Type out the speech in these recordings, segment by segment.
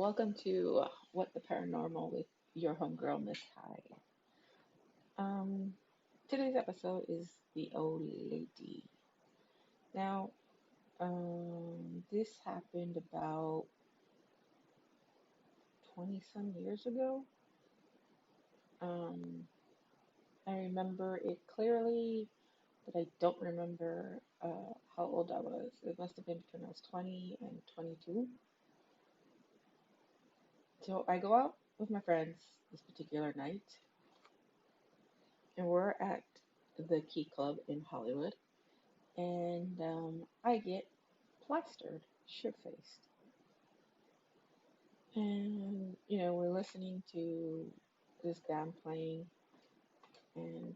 Welcome to What the Paranormal with your homegirl, Miss Hyde. Um, Today's episode is the old lady. Now, this happened about 20 some years ago. Um, I remember it clearly, but I don't remember how old I was. It must have been between I was 20 and 22. So I go out with my friends this particular night, and we're at the Key Club in Hollywood, and I get plastered, shit faced. And, we're listening to this band playing, and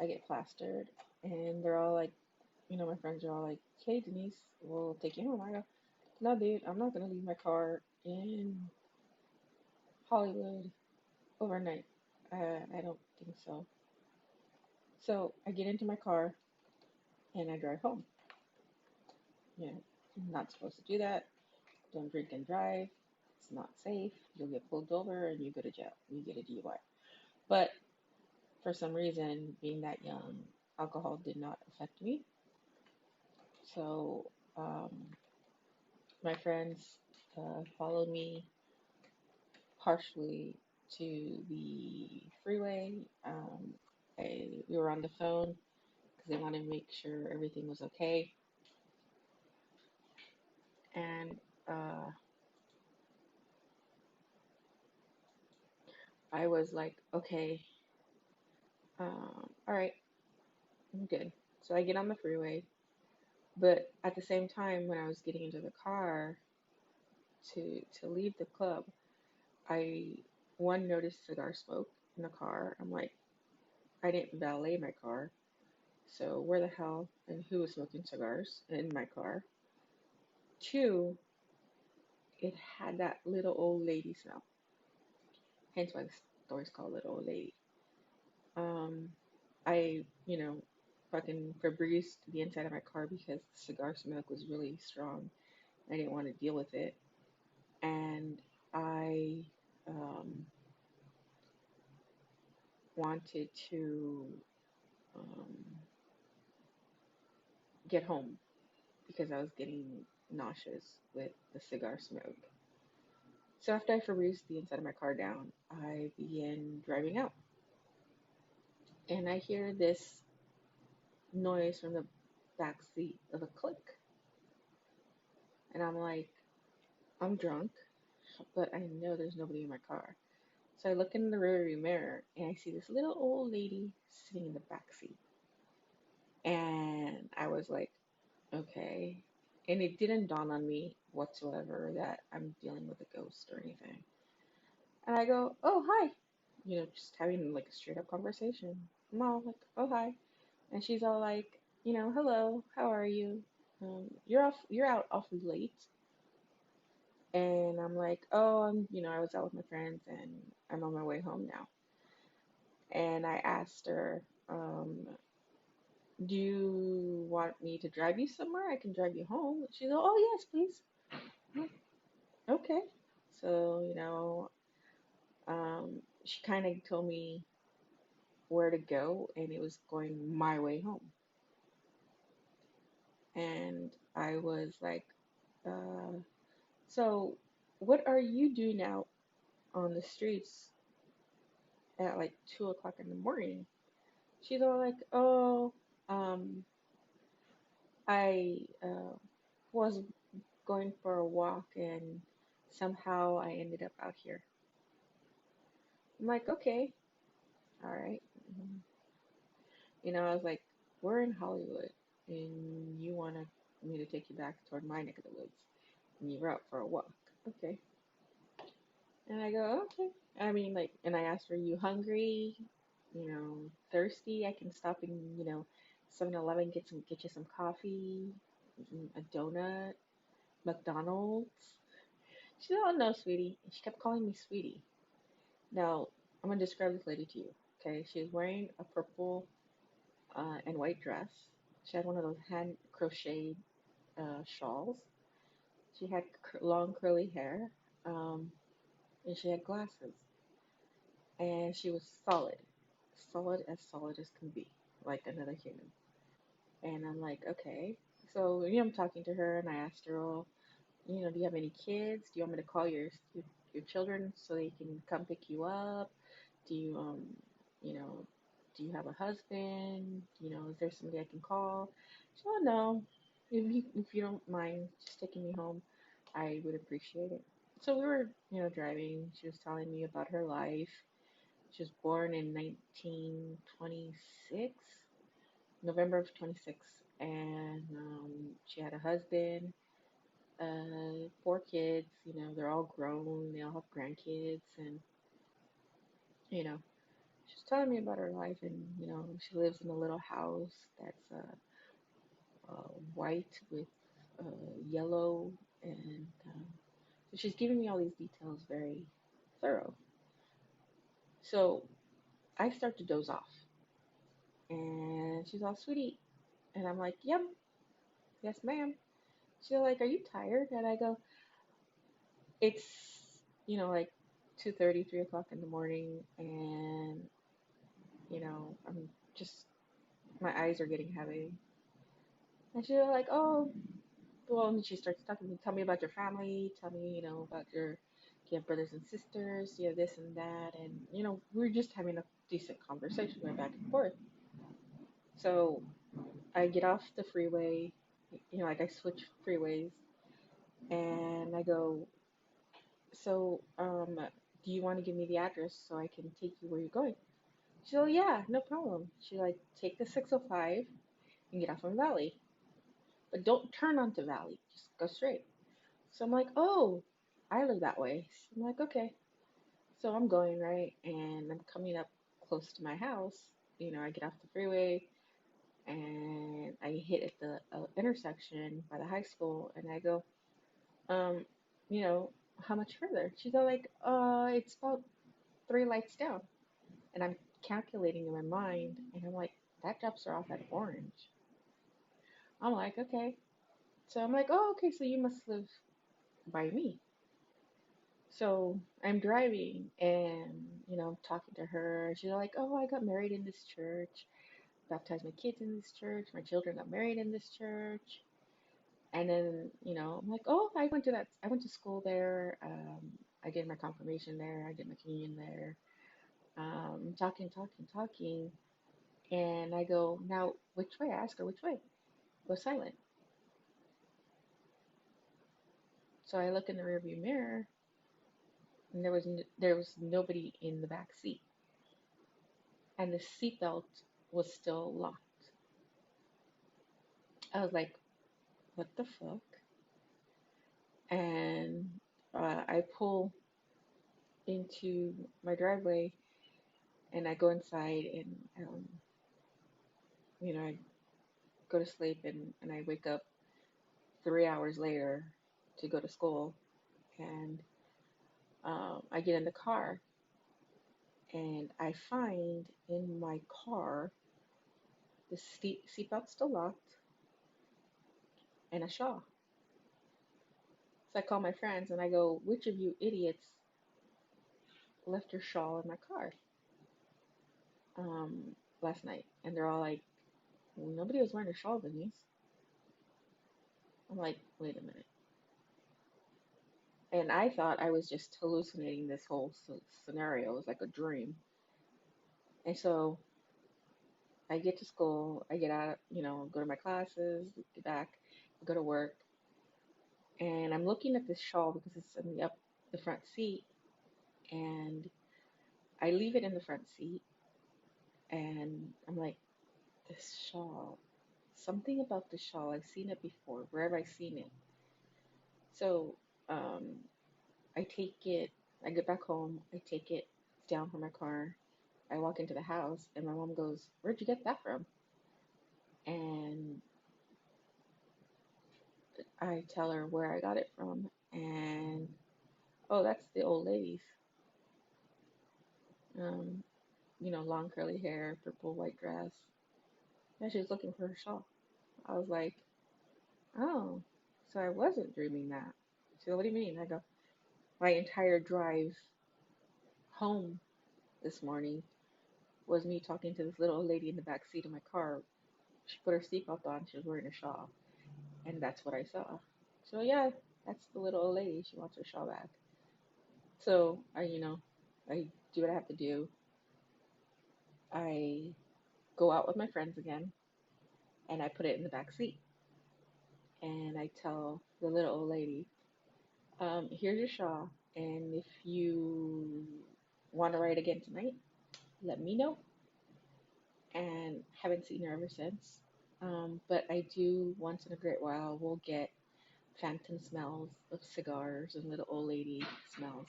I get plastered, and they're all like, my friends are all like, hey, Denise, we'll take you home. I go, no, dude, I'm not going to leave my car in Hollywood overnight. I don't think so. So I get into my car and I drive home. I'm not supposed to do that. Don't drink and drive. It's not safe. You'll get pulled over and you go to jail. You get a DUI. But for some reason, being that young, alcohol did not affect me. So my friends followed me partially to the freeway. We were on the phone because they wanted to make sure everything was okay. And I was like, okay, all right, I'm good. So I get on the freeway, but at the same time, when I was getting into the car to leave the club, I one noticed cigar smoke in the car. I'm like, I didn't valet my car, so where the hell and who was smoking cigars in my car? Two, it had that little old lady smell. Hence why the story's called Little Old Lady. Um, I, fucking Febrezed the inside of my car because the cigar smoke was really strong. I didn't want to deal with it. And I um, wanted to um, get home because I was getting nauseous with the cigar smoke. So after I Febrezed the inside of my car down, I began driving out. And I hear this noise from the back seat of a click. And I'm like, I'm drunk, but I know there's nobody in my car. So I look in the rearview mirror and I see this little old lady sitting in the back seat. And I was like, okay. And it didn't dawn on me whatsoever that I'm dealing with a ghost or anything. And I go, oh, hi. Just having like a straight up conversation. I'm all like, oh, hi. And she's all like, hello, how are you? You're out awfully late. And I'm like, oh, I was out with my friends and I'm on my way home now. And I asked her, do you want me to drive you somewhere? I can drive you home. She's like, oh, yes, please. Okay. So, she kind of told me where to go, and it was going my way home. And I was like, so what are you doing out on the streets at like 2 o'clock in the morning? She's all like, oh, um, I was going for a walk and somehow I ended up out here. I'm like, okay, all right. I was like, we're in Hollywood and you want me to take you back toward my neck of the woods and you're out for a walk. Okay. And I go, okay. I mean, like, and I asked, are you hungry? Thirsty? I can stop in, 7-Eleven, get you some coffee, a donut, McDonald's. She said, oh no, sweetie. And she kept calling me sweetie. Now, I'm gonna describe this lady to you. Okay, she was wearing a purple and white dress. She had one of those hand crocheted shawls. She had long curly hair, um, and she had glasses, and she was solid, solid as can be, like another human. And I'm like, okay. So I'm talking to her, and I asked her, well, do you have any kids? Do you want me to call your children so they can come pick you up? Do you you know, do you have a husband? Is there somebody I can call? She said, oh no. If you don't mind just taking me home, I would appreciate it. So we were, driving. She was telling me about her life. She was born in 1926, November of 26, and she had a husband, four kids. They're all grown. They all have grandkids, and you know, she's telling me about her life, and she lives in a little house that's white with yellow, and so she's giving me all these details, very thorough. So I start to doze off, and she's all, sweetie, and I'm like, yep, yes, ma'am. She's like, are you tired? And I go, it's like 2:30, 3 o'clock in the morning, and I'm just, my eyes are getting heavy. And she's like, oh, well, and she starts talking to me, tell me about your family, tell me, about do you have brothers and sisters, do you have this and that, and we're just having a decent conversation, going back and forth. So I get off the freeway, like I switch freeways, and I go, so do you want to give me the address so I can take you where you're going? She's like, yeah, no problem. She like, take the 605 and get off on Valley, but don't turn onto Valley, just go straight. So I'm like, oh, I live that way. So I'm like, okay. So I'm going, right, and I'm coming up close to my house. I get off the freeway and I hit at the intersection by the high school, and I go, um, you know, how much further? She's all like, it's about three lights down. And I'm calculating in my mind, and I'm like, that drops her off at Orange. I'm like, okay. So I'm like, oh, okay, so you must live by me. So I'm driving, and I'm talking to her. She's like, oh, I got married in this church, baptized my kids in this church, my children got married in this church. And then, I'm like, oh, I went to school there. I did my confirmation there. I did my communion there. Talking. And I go, now, which way? I ask her, which way? Go silent. So I look in the rearview mirror, and there was nobody in the back seat, and the seatbelt was still locked. I was like, what the fuck? And I pull into my driveway, and I go inside, and I go to sleep, and I wake up 3 hours later to go to school, and I get in the car, and I find in my car the seatbelt still locked and a shawl. So I call my friends and I go, which of you idiots left your shawl in my car um, last night? And they're all like, well, nobody was wearing a shawl, Denise. I'm like, wait a minute. And I thought I was just hallucinating this whole scenario. It was like a dream. And so I get to school, I get out, go to my classes, get back, go to work, and I'm looking at this shawl because it's in the front seat, and I leave it in the front seat, and I'm like, this shawl, something about the shawl, I've seen it before. Where have I seen it? So um, I take it, I get back home, I take it down from my car, I walk into the house, and my mom goes, where'd you get that from? And I tell her where I got it from, and oh, that's the old lady's. Um, long curly hair, purple white dress. Yeah, she was looking for her shawl. I was like, oh, so I wasn't dreaming that. She goes, what do you mean? I go, my entire drive home this morning was me talking to this little old lady in the back seat of my car. She put her seatbelt on. She was wearing a shawl, and that's what I saw. So yeah, that's the little old lady. She wants her shawl back. So I do what I have to do. I go out with my friends again, and I put it in the back seat. And I tell the little old lady, here's your shawl, and if you want to ride again tonight, let me know. And haven't seen her ever since. But I do once in a great while, we'll get phantom smells of cigars and little old lady smells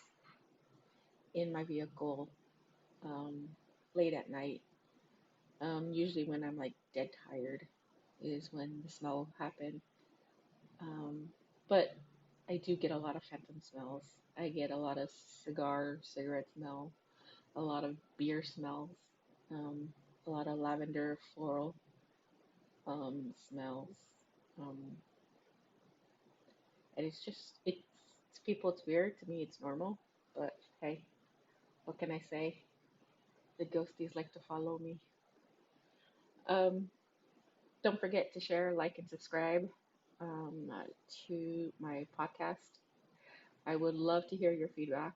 in my vehicle um, late at night. Usually when I'm like dead tired is when the smell will happen. Um, but I do get a lot of phantom smells. I get a lot of cigarette smell, a lot of beer smells, um, a lot of lavender floral smells. Um, and it's people, it's weird. To me, it's normal. But hey, what can I say? The ghosties like to follow me. Um, don't forget to share, like, and subscribe uh, to my podcast. I would love to hear your feedback.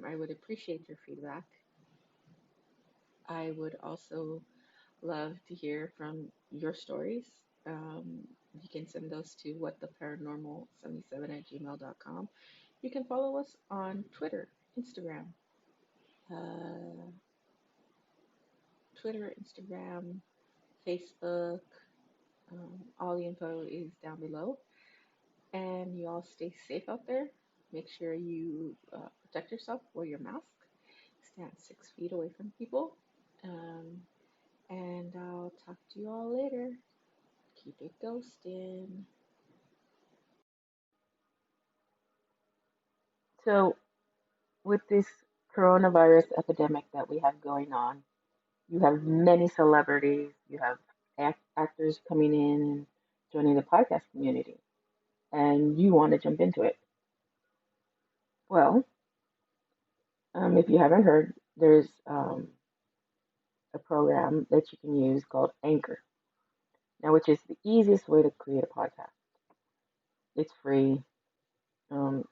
I would appreciate your feedback. I would also love to hear from your stories. You can send those to whattheparanormal77@gmail.com. You can follow us on uh, Twitter, Instagram, Facebook. All the info is down below. And you all stay safe out there. Make sure you protect yourself, wear your mask, stand 6 feet away from people. Um, and I'll talk to you all later. Keep it ghosting. So, with this coronavirus epidemic that we have going on, you have many celebrities, you have actors coming in and joining the podcast community, and you want to jump into it. Well, if you haven't heard, there's a program that you can use called Anchor, now, which is the easiest way to create a podcast. It's free. Um,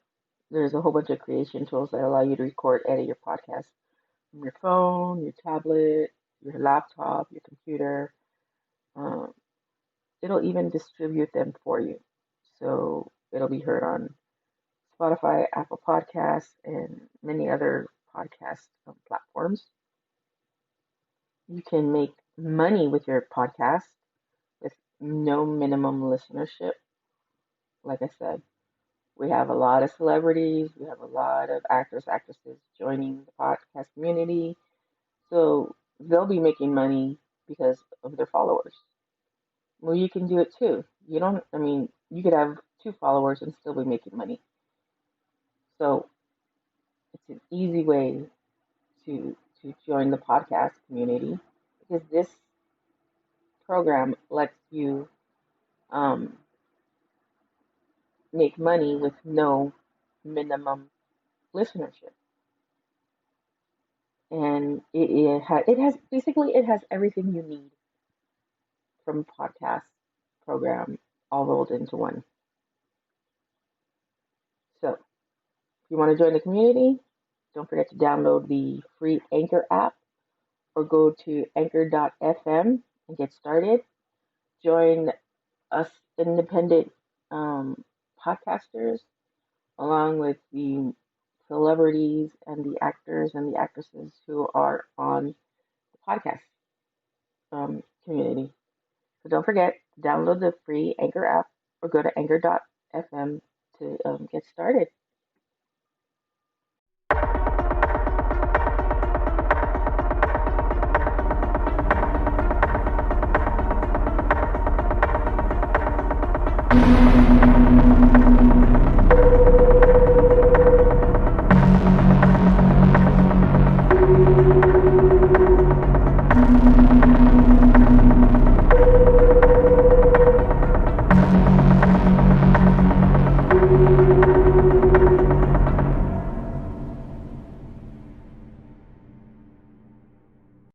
there's a whole bunch of creation tools that allow you to record, edit your podcast from your phone, your tablet, your laptop, your computer. Um, it'll even distribute them for you. So it'll be heard on Spotify, Apple Podcasts, and many other podcast platforms. You can make money with your podcast with no minimum listenership. Like I said, we have a lot of celebrities, we have a lot of actors, actresses joining the podcast community. So they'll be making money because of their followers. Well, you can do it too. You could have 2 followers and still be making money. So it's an easy way to join the podcast community because this program lets you um, make money with no minimum listenership. And it has everything you need from a podcast program all rolled into one. So if you want to join the community, don't forget to download the free Anchor app or go to anchor.fm and get started. Join us independent podcasters along with the celebrities and the actors and the actresses who are on the podcast community. So don't forget, download the free Anchor app or go to anchor.fm to get started.